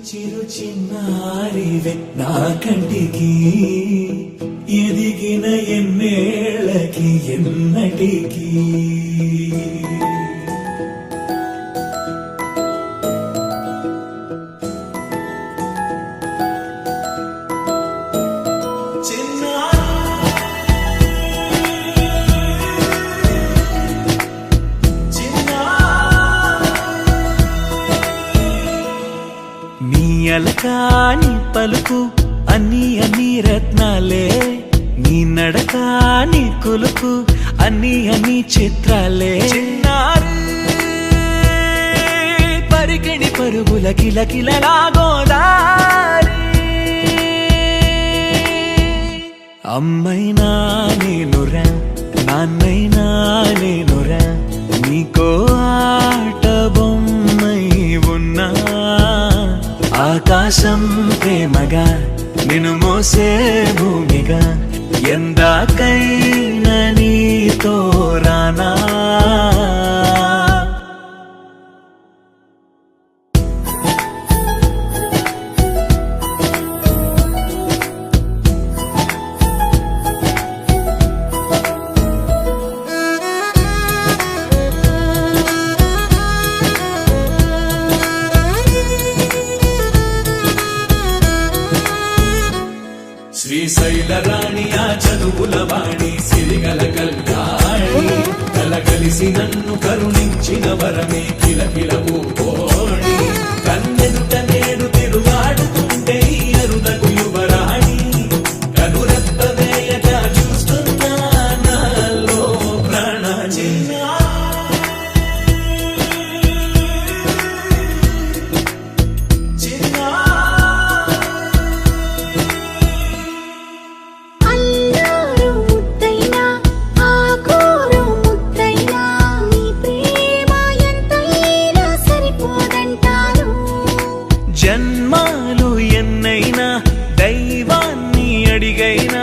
చిరు చిన్నారివే నా కంటికి ఎదిగిన ఎన్నేళ్ళకి ఎన్నటికి అలకాని పలుకు అన్ని అన్ని రత్నాలే నీ నడకాని కులుకు అన్ని అన్ని చిత్రాలే చిన్నారు పరికిణి పరుగుల కిలకిలలాగోదారి అమ్మైనా నేనురా నాన్నైనా నేనురా నీకో ఆట బొమ్మై ఉన్నా ఆకాశం ప్రేమగా నిన్ను మోసే భూమిగా ఎందాకైనా నీతో రానా శ్రీశైల రాణి ఆ చదువుల వాణి సిరిగల కల్యాణి కలగలిసి నన్ను కరుణించిన వరమే కిలకిల పూకోణి కన్నెదుట నేడు తిరుగాడుతుంటే అరుదకు యువరాణి కనురెప్ప వేయగా చూస్తున్నా నాలో ప్రాణ జన్మాలు ఎన్నైనా దైవాన్ని అడిగైనా